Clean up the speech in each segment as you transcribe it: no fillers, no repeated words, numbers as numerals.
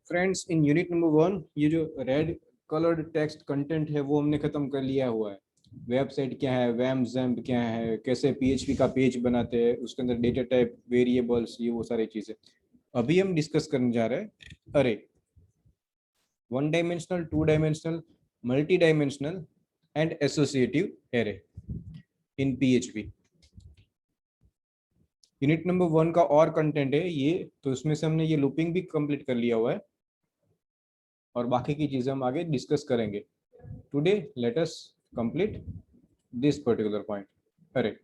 Friends, in unit number 1 ये जो red coloured text content है वो हमने खत्म कर लिया हुआ है। वेबसाइट क्या है, वैम जैम्प क्या है, कैसे पीएचपी का पेज बनाते हैं, उसके अंदर डेटा टाइप, वेरिएबल्स, ये वो सारी चीजें अभी हम डिस्कस करने जा रहे हैं। अरे, one dimensional, two dimensional, multi dimensional and associative array in PHP. Unit number 1 का और कंटेंट है ये, तो इसमें से हमने ये लूपिंग भी कंप्लीट कर लिया हुआ है और बाकी की चीजें हम आगे डिस्कस करेंगे। Today let us complete this particular point. Array,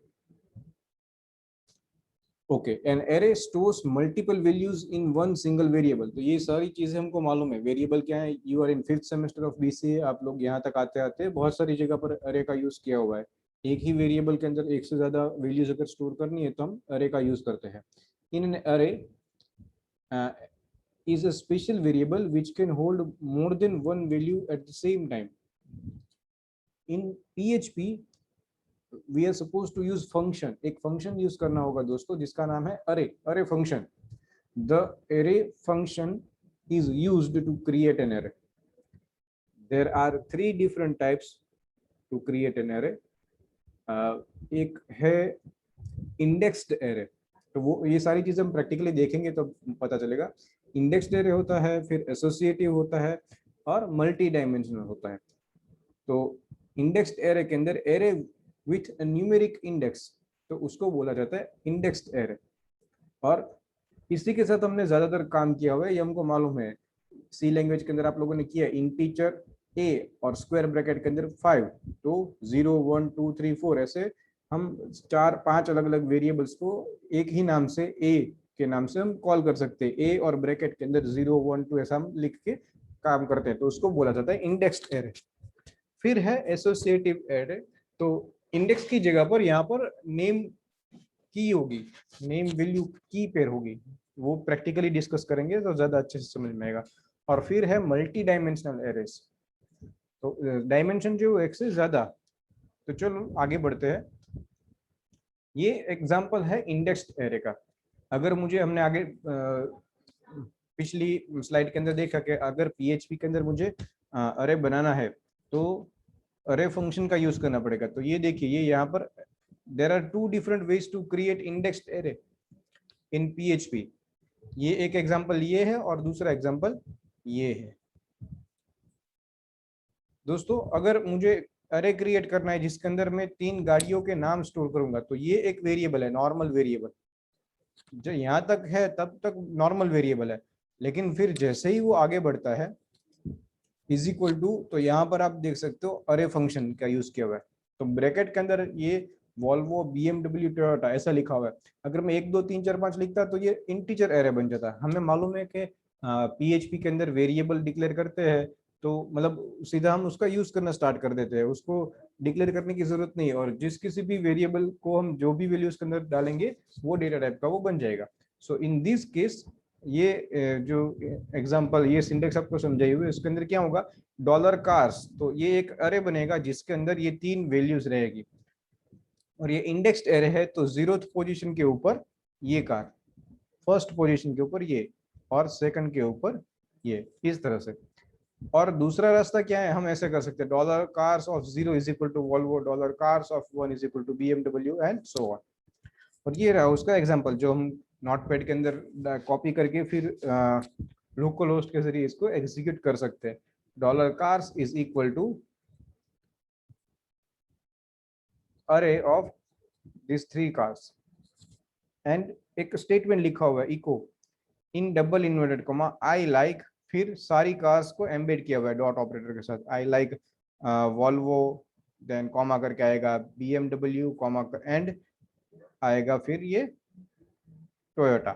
okay, an array stores multiple values in one single variable. तो ये सारी चीजें हमको मालूम है। वेरिएबल क्या है, you are in 5th semester of BCA, आप लोग यहाँ तक आते आते बहुत सारी जगह पर अरे का यूज किया हुआ है। एक ही वेरिएबल के अंदर एक से ज्यादा वैल्यूज अगर स्टोर करनी है तो हम अरे का यूज करते हैं। इन एन अरे is a special variable which can hold more than one value at the same time. In PHP we are supposed to use function. एक function use करना होगा दोस्तों जिसका नाम है array function. The array function is used to create an array. There are 3 different types to create an array. एक है indexed array. तो वो ये सारी चीजें हम प्रैक्टिकली देखेंगे तो पता चलेगा। इंडेक्स्ड एरे होता है, फिर एसोसिएटिव होता है और मल्टी डायमेंशनल होता है। तो इंडेक्स्ड एरे के अंदर एरे विथ न्यूमेरिक इंडेक्स, तो उसको बोला जाता है इंडेक्स्ड एरे। और इसी के साथ हमने ज्यादातर काम किया हुआ है, ये हमको मालूम है। सी लैंग्वेज के अंदर आप लोगों ने किया इंटीजर ए और स्क्वायर ब्रैकेट के अंदर 5, तो 0 1 2 3 4 ऐसे हम 4-5 अलग अलग वेरिएबल्स को एक ही नाम से ए के नाम से हम कॉल कर सकते हैं। ए और ब्रैकेट के अंदर 0 1 2 ऐसा हम लिख के काम करते हैं, तो उसको बोला जाता है इंडेक्स्ड एरे। फिर है एसोसिएटिव एरे। तो इंडेक्स की जगह पर यहाँ पर नेम की होगी, नेम वैल्यू की पेयर होगी। वो प्रैक्टिकली डिस्कस करेंगे तो ज्यादा अच्छे से समझ में आएगा। और फिर है मल्टी डायमेंशनल एरेस। तो डायमेंशन जो एक से ज्यादा। तो चलो आगे बढ़ते हैं। ये एग्जांपल है इंडेक्स्ड एरे का। अगर मुझे हमने आगे पिछली स्लाइड के अंदर देखा कि अगर पीएचपी के अंदर मुझे अरे बनाना है तो अरे फंक्शन का यूज करना पड़ेगा। तो ये देखिए, ये यहाँ पर there are 2 different ways to create indexed array in PHP. ये एक एग्जांपल ये है और दूसरा एग्जांपल ये है। दोस्तों, अगर मुझे अरे क्रिएट करना है जिसके अंदर मैं 3 गाड़ियों के नाम स्टोर करूंगा, तो ये एक वेरिएबल है, नॉर्मल वेरिएबल। जो यहाँ तक है तब तक नॉर्मल वेरिएबल है, लेकिन फिर जैसे ही वो आगे बढ़ता है इज इक्वल टू, तो यहाँ पर आप देख सकते हो अरे फंक्शन का यूज किया हुआ है। तो ब्रैकेट के अंदर ये वॉल्वो, बीएमडब्ल्यू, टोयोटा ऐसा लिखा हुआ है। अगर मैं 1 2 3 4 5 लिखता तो ये इंटीजर एरे बन जाता। हमें मालूम है कि पीएचपी के अंदर वेरिएबल डिक्लेयर करते हैं तो मतलब सीधा हम उसका यूज करना स्टार्ट कर देते हैं, उसको डिक्लेयर करने की जरूरत नहीं। और जिस किसी भी वेरिएबल को हम जो भी वैल्यू उसके अंदर डालेंगे वो डेटा टाइप का वो बन जाएगा। सो इन दिस केस ये जो एग्जांपल, ये सिंटेक्स आपको समझाई हुई, इसके अंदर क्या होगा, डॉलर कार्स। तो ये एक अरे बनेगा जिसके अंदर ये 3 वैल्यूज रहेगी और ये इंडेक्स्ड एरे है। तो 0th पोजीशन के ऊपर ये कार, 1st पोजीशन के ऊपर ये और 2nd के ऊपर ये, इस तरह से। और दूसरा रास्ता क्या है, हम ऐसे कर सकते हैं, dollar cars of 0 is equal to Volvo, dollar cars of 1 is equal to BMW and so on. और ये रहा उसका एग्जांपल जो हम नोटपैड के अंदर कॉपी करके फिर लोकल होस्ट के जरिए इसको एग्जीक्यूट कर सकते हैं। Dollar cars is equal to array of this 3 cars and एक स्टेटमेंट लिखा हुआ है echo in double inverted comma I like, फिर सारी कार्स को एम्बेड किया हुआ है डॉट ऑपरेटर के साथ। I like Volvo, then comma करके आएगा बीएमडब्ल्यू, कॉमा एंड आएगा फिर ये Toyota.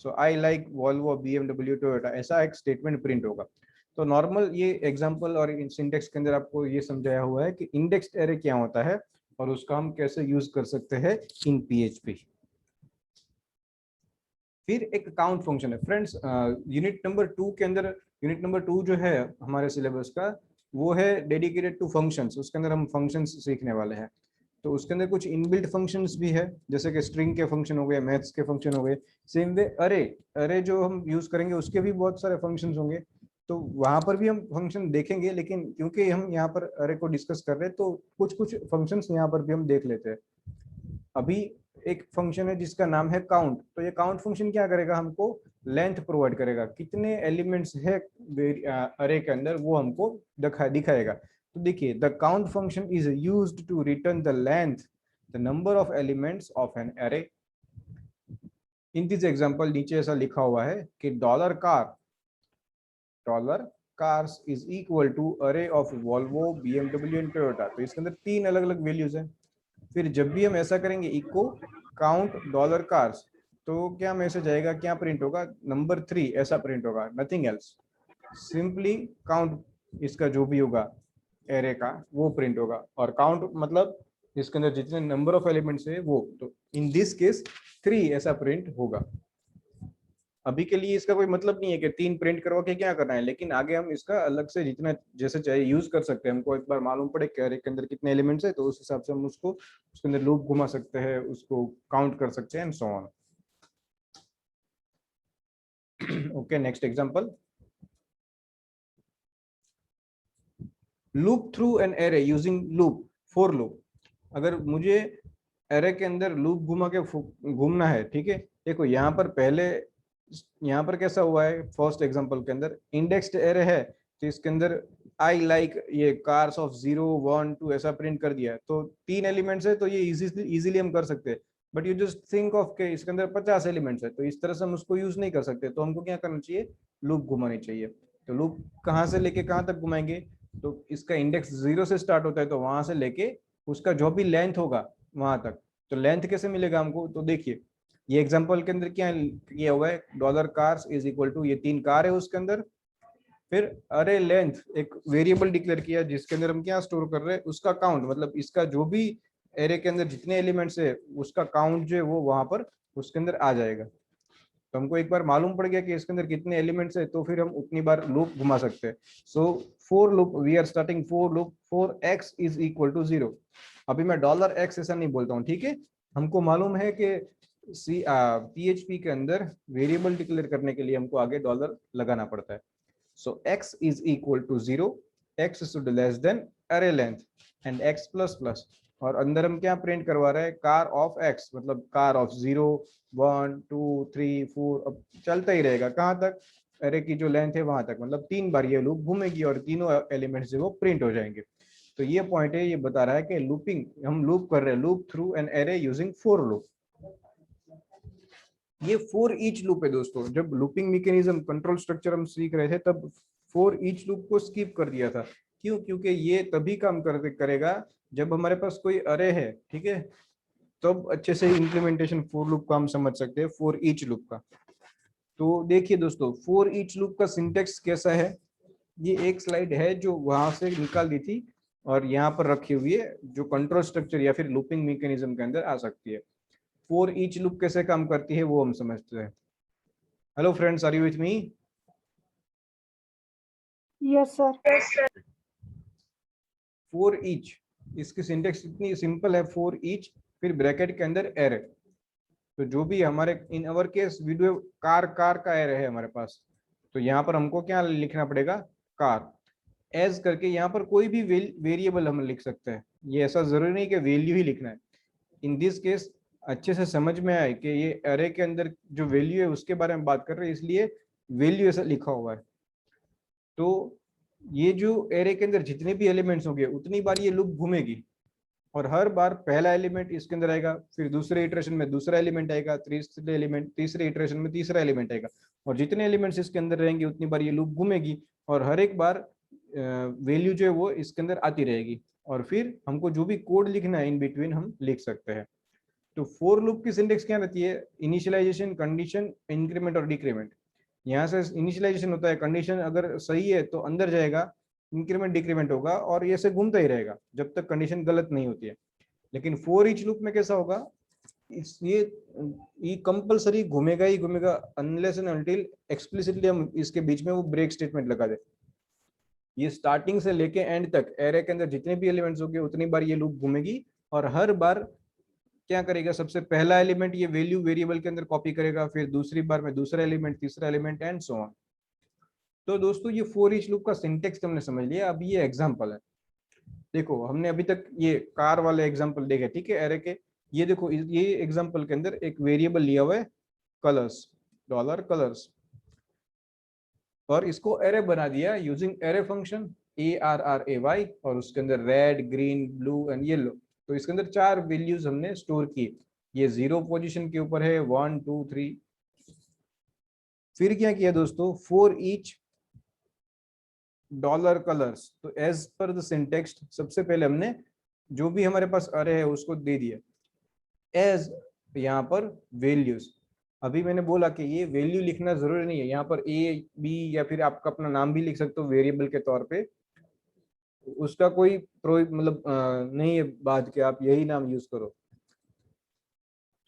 So I like Volvo, BMW, Toyota, ऐसा एक स्टेटमेंट प्रिंट होगा। तो नॉर्मल ये एग्जांपल और सिंटेक्स के अंदर आपको ये समझाया हुआ है कि इंडेक्स्ड एरे क्या होता है और उसका हम कैसे यूज कर सकते हैं इन पीएचपी। फिर एक काउंट फंक्शन है फ्रेंड्स। यूनिट नंबर 2 के अंदर, यूनिट नंबर 2 जो है हमारे सिलेबस का, वो है डेडिकेटेड टू फंक्शंस। उसके अंदर हम फंक्शंस सीखने वाले हैं। तो उसके अंदर कुछ इनबिल्ट फंक्शंस भी है, जैसे कि स्ट्रिंग के फंक्शन हो गए, मैथ्स के फंक्शन हो गए। सेम वे अरे, अरे जो हम यूज करेंगे उसके भी बहुत सारे फंक्शंस होंगे, तो वहां पर भी हम फंक्शन देखेंगे, लेकिन क्योंकि हम यहाँ पर अरे को डिस्कस कर रहे हैं तो कुछ कुछ फंक्शंस यहाँ पर भी हम देख लेते हैं। अभी एक फंक्शन है जिसका नाम है काउंट, तो ये काउंट फंक्शन क्या करेगा, हमको लेंथ प्रोवाइड करेगा, कितने एलिमेंट्स है अरे के अंदर वो हमको दिखाएगा। तो देखिए, the count function is used to return the length, the number of elements of an array. In this example नीचे ऐसा लिखा हुआ है कि dollar cars is equal to array of Volvo, BMW and Toyota. तो इसके अंदर तीन अलग अलग वैल्यूज हैं। फिर जब भी हम ऐसा करेंगे इको काउंट डॉलर कार्स, तो क्या मैसेज आएगा, क्या प्रिंट होगा, नंबर 3 ऐसा प्रिंट होगा, नथिंग एल्स। सिंपली काउंट इसका जो भी होगा एरे का वो प्रिंट होगा, और काउंट मतलब इसके अंदर जितने नंबर ऑफ एलिमेंट्स है वो, तो इन दिस केस 3 ऐसा प्रिंट होगा। अभी के लिए इसका कोई मतलब नहीं है कि 3 प्रिंट करवा के क्या करना है, लेकिन आगे हम इसका अलग से जितना जैसे चाहिए यूज कर सकते हैं। हमको एक बार मालूम पड़े कि अरे के अंदर कितने एलिमेंट्स है, तो उस हिसाब से हम उसको उसके अंदर लूप घुमा सकते हैं, उसको काउंट कर सकते हैं and so on. Okay, next example, loop through an array using loop for loop. अगर मुझे एरे के अंदर लूप घुमा के घूमना है, ठीक है, देखो यहाँ पर पहले यहाँ पर कैसा हुआ है, फर्स्ट एग्जांपल के अंदर इंडेक्स्ड एरे है, तो इसके अंदर आई लाइक ये कार्स ऑफ 0 1 2 ऐसा प्रिंट कर दिया है, तो 3 एलिमेंट्स है, तो ये इजीली हम कर सकते हैं। But you just think of के इसके अंदर 50 एलिमेंट्स है, तो इस तरह से हम उसको यूज नहीं कर सकते, तो हमको क्या करना चाहिए, लूप घुमानी चाहिए। तो लूप कहाँ से लेके कहाँ तक घुमाएंगे, तो इसका इंडेक्स 0 से स्टार्ट होता है, तो वहां से लेके उसका जो भी लेंथ होगा वहां तक। तो लेंथ कैसे मिलेगा हमको, तो देखिए ये एग्जांपल के अंदर क्या किया हुआ है, dollar cars is equal to ये 3 कार है उसके अंदर, फिर अरे लेंथ एक वेरिएबल डिक्लेयर किया जिसके अंदर हम क्या स्टोर कर रहे हैं, उसका काउंट, मतलब इसका जो भी एरे के अंदर जितने एलिमेंट्स है उसका काउंट जो है वो वहां पर उसके अंदर आ जाएगा। तो हमको एक बार मालूम पड़ गया कि इसके अंदर कितने एलिमेंट्स है, तो फिर हम उतनी बार लूप घुमा सकते हैं। So for loop we are starting for loop for x is equal to 0। अभी मैं डॉलर x ऐसा नहीं बोलता हूँ, ठीक है। हमको मालूम है कि PHP के अंदर वेरिएबल डिक्लेयर करने के लिए हमको आगे डॉलर लगाना पड़ता है। So x is equal to 0, x should less than array length and x plus plus। और अंदर हम क्या प्रिंट करवा रहे हैं, कार ऑफ x, मतलब कार ऑफ 0 1 2 3 4, अब चलता ही रहेगा कहाँ तक, अरे की जो लेंथ है वहां तक, मतलब 3 बार ये लूप घूमेगी और तीनों एलिमेंट्स जो वो प्रिंट हो जाएंगे। तो ये पॉइंट है, ये बता रहा है कि लूपिंग हम लूप कर रहे हैं, loop through an array using for loop. ये फॉर ईच लूप है दोस्तों। जब लूपिंग मैकेनिज्म कंट्रोल स्ट्रक्चर हम सीख रहे थे तब फॉर ईच लूप को स्किप कर दिया था। क्यों, क्योंकि ये तभी काम करेगा जब हमारे पास कोई अरे है, ठीक है, तब अच्छे से इंप्लीमेंटेशन फॉर लूप का हम समझ सकते हैं, फॉर ईच लूप का। तो देखिए दोस्तों, फॉर ईच लूप का सिंटेक्स कैसा है, ये एक स्लाइड है जो वहां से निकाल दी थी और यहाँ पर रखी हुई है, जो कंट्रोल स्ट्रक्चर या फिर लूपिंग मैकेनिज्म के अंदर आ सकती है। फॉर ईच लूप कैसे काम करती है वो हम समझते हैं। Hello friends, are you with me? Yes sir. For each, इसकी सिंटेक्स इतनी सिंपल है, फॉर ईच फिर ब्रैकेट के अंदर एरे। तो जो भी हमारे in our case video car का एरे है हमारे पास, तो यहाँ पर हमको क्या लिखना पड़ेगा, कार एज करके। यहाँ पर कोई भी वेरिएबल हम लिख सकते हैं, ये ऐसा जरूरी नहीं कि वैल्यू ही लिखना है। इन दिस केस अच्छे से समझ में आए कि ये अरे के अंदर जो वैल्यू है उसके बारे में बात कर रहे हैं, इसलिए वैल्यू ऐसा लिखा हुआ है। तो ये जो एरे के अंदर जितने भी एलिमेंट्स होंगे उतनी बार ये लूप घूमेगी, और हर बार पहला एलिमेंट इसके अंदर आएगा, फिर दूसरे इटरेशन में दूसरा एलिमेंट आएगा, तीसरे इटरेशन में तीसरा एलिमेंट आएगा, और जितने एलिमेंट्स इसके अंदर रहेंगे उतनी बार ये लूप घूमेगी, और हर एक बार वैल्यू जो है वो इसके अंदर आती रहेगी, और फिर हमको जो भी कोड लिखना है इन बिटवीन हम लिख सकते हैं। तो फॉर लूप की सिंटेक्स क्या रहती है, इनिशियलाइजेशन, कंडीशन, इंक्रीमेंट और डिक्रीमेंट। यहाँ से इनिशियलाइजेशन होता है, कंडीशन अगर सही है तो अंदर जाएगा, इंक्रीमेंट डिक्रीमेंट होगा, और ये से घूमता ही रहेगा जब तक कंडीशन गलत नहीं होती है। लेकिन फॉर ईच लूप में कैसा होगा, ये कंपलसरी घूमेगा ही घूमेगा अनलेस एंड अनटिल एक्सप्लिसिटली हम इसके बीच में वो ब्रेक स्टेटमेंट लगा दे। ये स्टार्टिंग से लेके एंड तक एरे के अंदर जितने भी एलिमेंट्स होंगे उतनी बार ये लूप घूमेगी, और हर बार क्या करेगा, सबसे पहला एलिमेंट ये वैल्यू वेरिएबल के अंदर कॉपी करेगा, फिर दूसरी बार में दूसरा एलिमेंट, तीसरा एलिमेंट एंड सो ऑन। तो दोस्तों ये फॉर ईच लूप का सिंटेक्स हमने समझ लिया। अब ये एग्जांपल है, देखो हमने अभी तक ये कार वाले एग्जांपल देखे, ठीक है, एरे के। ये देखो ये एग्जांपल के अंदर एक वेरिएबल लिया हुआ है कलर्स, डॉलर कलर्स, और इसको एरे बना दिया यूजिंग एरे फंक्शन ARRAY, और उसके अंदर red, green, blue and yellow. तो इसके अंदर 4 वैल्यूज हमने स्टोर किए। ये 0 पोजीशन के ऊपर है, 1 2 3। फिर क्या किया दोस्तों, फॉर ईच डॉलर कलर्स, तो एज पर द सिंटेक्स सबसे पहले हमने जो भी हमारे पास अरे है उसको दे दिया एज यहाँ पर वैल्यूज। अभी मैंने बोला कि ये वैल्यू लिखना जरूरी नहीं है, यहाँ पर ए बी या फिर आपका अपना नाम भी लिख सकते हो वेरिएबल के तौर पे, उसका कोई मतलब नहीं है बात कि आप यही नाम यूज करो।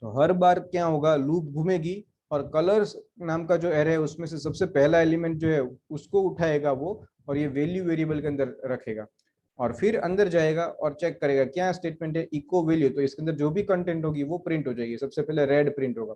तो हर बार क्या होगा, लूप घूमेगी और कलर्स नाम का जो एरे है उसमें से सबसे पहला एलिमेंट जो है उसको उठाएगा वो, और ये वैल्यू वेरिएबल के अंदर रखेगा, और फिर अंदर जाएगा और चेक करेगा क्या स्टेटमेंट है, इको वैल्यू। तो इसके अंदर जो भी कंटेंट होगी वो प्रिंट हो जाएगी, सबसे पहले रेड प्रिंट होगा।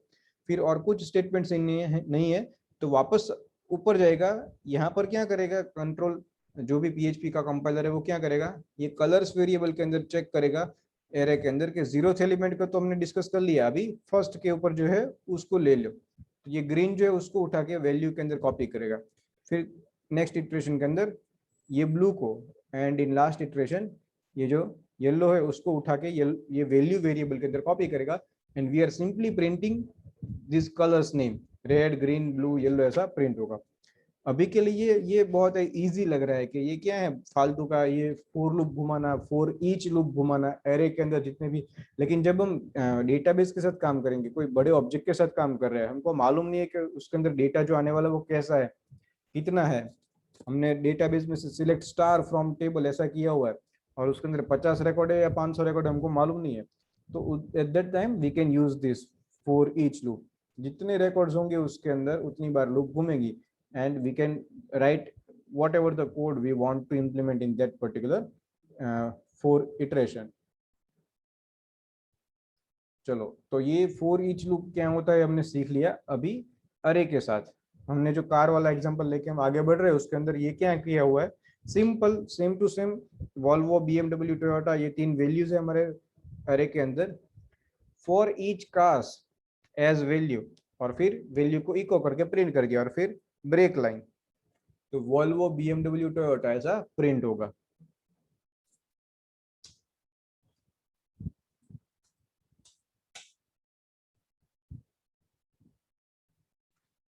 फिर और कुछ स्टेटमेंट्स नहीं है तो वापस ऊपर जाएगा, यहाँ पर क्या करेगा, कंट्रोल जो भी पीएचपी का कंपाइलर है वो क्या करेगा, ये कलर्स वेरिएबल के अंदर चेक करेगा एरे के अंदर के 0th एलिमेंट का तो हमने डिस्कस कर लिया, अभी फर्स्ट के ऊपर जो है उसको ले लो। तो ये ग्रीन जो है उसको उठा के वैल्यू के अंदर कॉपी करेगा, फिर नेक्स्ट इटरेशन के अंदर ये ब्लू को, एंड इन लास्ट इटरेशन ये जो येलो है उसको उठा के ये वैल्यू वेरिएबल के अंदर कॉपी करेगा। And we are simply printing this colours name, red green blue yellow, ऐसा प्रिंट होगा। अभी के लिए ये बहुत इजी लग रहा है कि ये क्या है फालतू का, ये फॉर लूप घुमाना, फॉर ईच लूप घुमाना एरे के अंदर जितने भी। लेकिन जब हम डेटाबेस के साथ काम करेंगे, कोई बड़े ऑब्जेक्ट के साथ काम कर रहे हैं, हमको मालूम नहीं है कि उसके अंदर डेटा जो आने वाला वो कैसा है, कितना है। हमने डेटाबेस में से सिलेक्ट स्टार फ्रॉम टेबल ऐसा किया हुआ है, और उसके अंदर 50 रिकॉर्ड है या 500 रिकॉर्ड है, हमको मालूम नहीं है। तो at that time we can use this for each loop. जितने रिकॉर्ड्स होंगे उसके अंदर उतनी बार लूप घूमेगी, and we can write whatever the code we want to implement in that particular for iteration। चलो, तो ये फॉर ईच लूप क्या होता है हमने सीख लिया। अभी अरे के साथ हमने जो कार वाला एग्जांपल लेके हम आगे बढ़ रहे हैं, उसके अंदर ये क्या किया हुआ है, simple same to same Volvo, BMW, Toyota, ये 3 वैल्यूज है हमारे अरे के अंदर। For each cars as value, और फिर वैल्यू को इको करके प्रिंट करके, और फिर ब्रेक लाइन, तो वॉल्वो, बीएमडब्ल्यू, टोयोटा ऐसा प्रिंट होगा।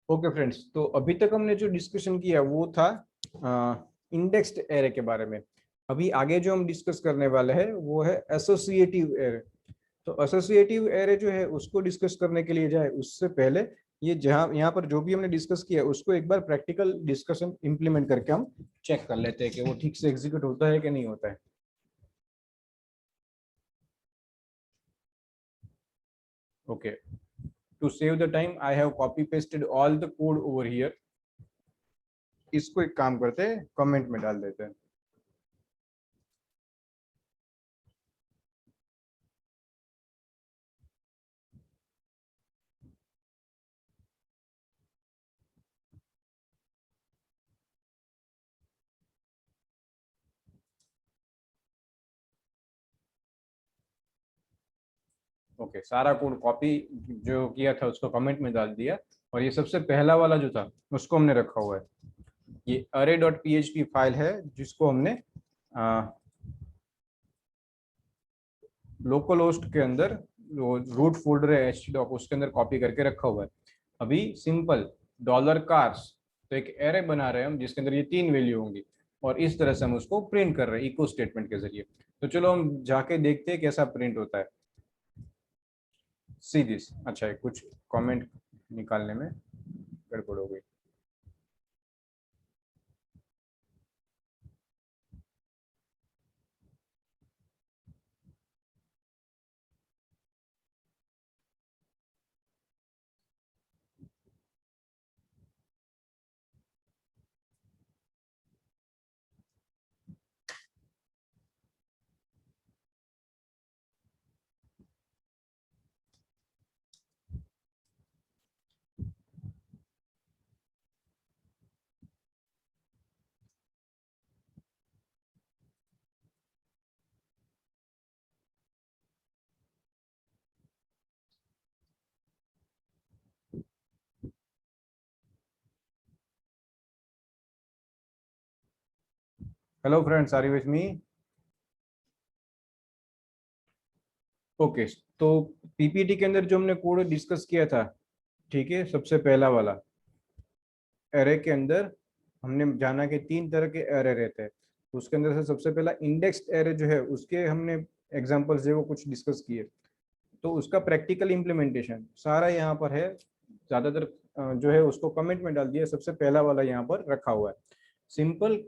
ओके फ्रेंड्स, तो अभी तक हमने जो डिस्कशन किया वो था इंडेक्स्ड एरे के बारे में। अभी आगे जो हम डिस्कस करने वाले हैं वो है एसोसिएटिव एरे। तो एसोसिएटिव एरे जो है उसको डिस्कस करने के लिए जाए उससे पहले ये जहां यहाँ पर जो भी हमने डिस्कस किया उसको एक बार प्रैक्टिकल डिस्कशन इंप्लीमेंट करके हम चेक कर लेते हैं कि वो ठीक से एग्जीक्यूट होता है कि नहीं होता है। Okay, to save the time I have copy pasted all the code over here. इसको एक काम करते हैं, कमेंट में डाल देते हैं। ओके, सारा कोड कॉपी जो किया था उसको कमेंट में डाल दिया, और ये सबसे पहला वाला जो था उसको हमने रखा हुआ है। ये array.php फाइल है जिसको हमने लोकल होस्ट के अंदर, रूट फोल्डर है htdoc, उसके अंदर कॉपी करके रखा हुआ है। अभी सिंपल डॉलर कार्स, तो एक एरे बना रहे हैं हम जिसके अंदर ये 3 वैल्यू होंगी, और इस तरह से हम उसको प्रिंट कर रहे हैं इको स्टेटमेंट के जरिए। तो चलो हम जाके देखते हैं कैसा प्रिंट होता है। सी दिस, अच्छा है, कुछ कमेंट निकालने में गड़बड़ हो गई। Hello friends, are you with me? Okay, तो पीपीटी के अंदर जो हमने कोड डिस्कस किया था, ठीक है, सबसे पहला वाला एरे के अंदर हमने जाना कि 3 तरह के एरे रहते हैं। उसके अंदर से सबसे पहला इंडेक्स्ड एरे जो है, उसके हमने एग्जांपल्स जो है वो कुछ डिस्कस किए। तो उसका प्रैक्टिकल इम्प्लीमेंटेशन सारा यहाँ पर है। ज़्यादातर जो है उसको कमेंट में डाल दिया, सबसे पहला वाला यहाँ पर रखा हुआ है। सिंपल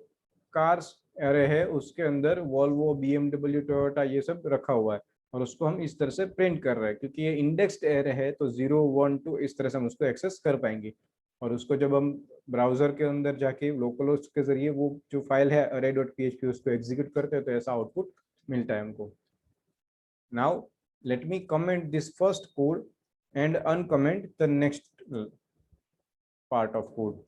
कार्स एरे है, उसके अंदर वॉल्वो, बीएमडब्ल्यू, टोयोटा ये सब रखा हुआ है, और उसको हम इस तरह से प्रिंट कर रहे हैं क्योंकि ये इंडेक्स्ड एरे है। तो 0, 1, 2 इस तरह से हम उसको एक्सेस कर पाएंगे। और उसको जब हम ब्राउजर के अंदर जाके लोकल होस्ट के जरिए वो जो फाइल है array.php उसको एग्जीक्यूट करते हैं, तो ऐसा आउटपुट मिलता है हमको। Now let me comment this first code and uncomment the next part of code.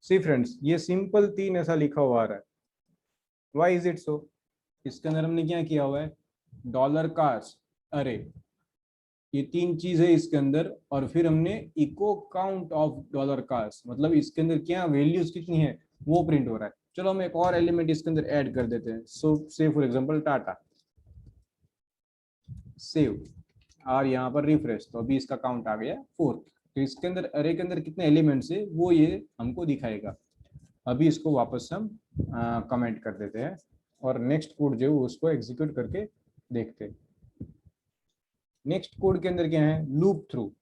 See friends, ये सिंपल 3 ऐसा लिखा हुआ आ रहा है। Why is it so? इसके अंदर हमने क्या किया हुआ है, डॉलर कार्स अरे, ये 3 चीज है इसके अंदर, और फिर हमने echo count of dollar cars, मतलब इसके अंदर क्या वैल्यूज कितनी है वो प्रिंट हो रहा है। चलो हम एक और एलिमेंट इसके अंदर ऐड कर देते हैं। सो से फॉर एग्जांपल टाटा, सेव, और यहाँ पर रिफ्रेश, तो अभी इसका काउंट आ गया 4। तो इसके अंदर अरे के अंदर कितने एलिमेंट्स है वो ये हमको दिखाएगा। अभी इसको वापस हम कमेंट कर देते हैं और नेक्स्ट कोड जो है उसको एग्जीक्यूट करके देखते हैं। नेक्स्ट कोड के अंदर क्या है, loop through.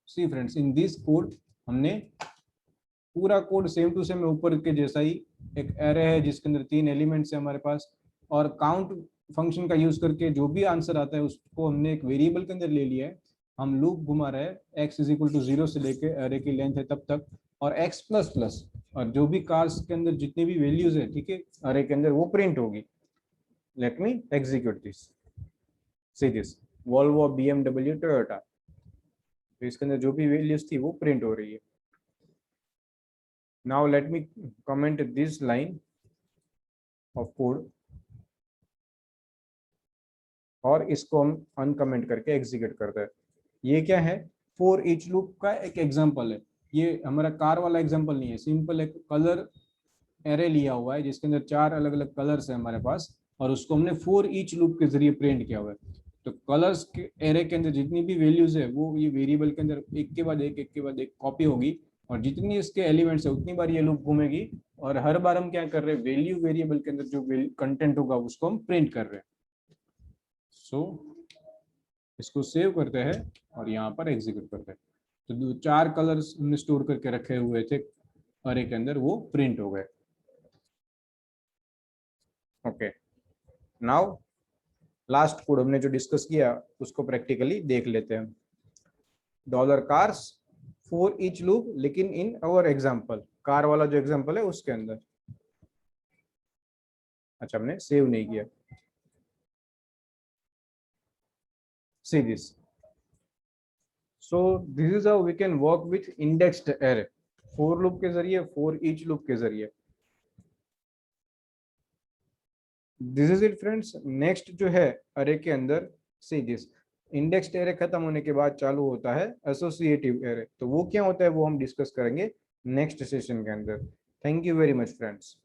See friends, in this code हमने पूरा कोड सेम टू सेम ऊपर के जैसा ही, एक एरे है जिसके अंदर 3 एलिमेंट्स है हमारे पास, और काउंट फंक्शन का यूज करके जो भी आंसर आता है उसको हमने एक वेरिएबल के अंदर ले लिया है। हम लूप घुमा रहे हैं, x = 0 से लेके एरे की लेंथ है तब तक, और x प्लस प्लस, और जो भी कार्स के अंदर जितनी भी वैल्यूज है, ठीक है, अरे के अंदर वो प्रिंट होगी। Let me execute this. See this, Volvo, BMW, Toyota, तो इसके अंदर जो भी वैल्यूज थी वो प्रिंट हो रही है। Now let me comment this line of code, और इसको हम अनकमेंट करके एग्जीक्यूट करते हैं। ये क्या है, फॉर ईच लूप का एक एग्जांपल है। ये हमारा कार वाला एग्जांपल नहीं है, सिंपल एक कलर एरे लिया हुआ है जिसके अंदर 4 अलग अलग कलर्स है हमारे पास, और उसको हमने फॉर ईच लूप के जरिए प्रिंट किया हुआ है। तो कलर्स के एरे के अंदर जितनी भी वैल्यूज है वो ये वेरिएबल के अंदर एक के बाद एक कॉपी होगी, और जितनी इसके एलिमेंट्स है उतनी बार ये लूप घूमेगी, और हर बार हम क्या कर रहे हैं, वैल्यू वेरिएबल के अंदर जो कंटेंट होगा उसको हम प्रिंट कर रहे हैं। सो इसको सेव करते हैं और यहाँ पर एग्जीक्यूट करते हैं। तो जो 4 कलर्स हमने स्टोर करके रखे हुए थे अरे के अंदर वो प्रिंट हो गए। ओके, नाउ लास्ट कोड हमने जो डिस्कस किया उसको प्रैक्टिकली देख लेते हैं। Dollar cars for each loop, लेकिन इन अवर एग्जांपल, कार वाला जो एग्जांपल है उसके अंदर। अच्छा, हमने सेव नहीं किया। See this. So this is how we can work with indexed array, for loop के जरिए, for each loop के जरिए। This is it friends। next जो है array के अंदर, see this, indexed array खत्म होने के बाद चालू होता है associative array। तो वो क्या होता है वो हम डिस्कस करेंगे नेक्स्ट सेशन के अंदर। Thank you very much friends.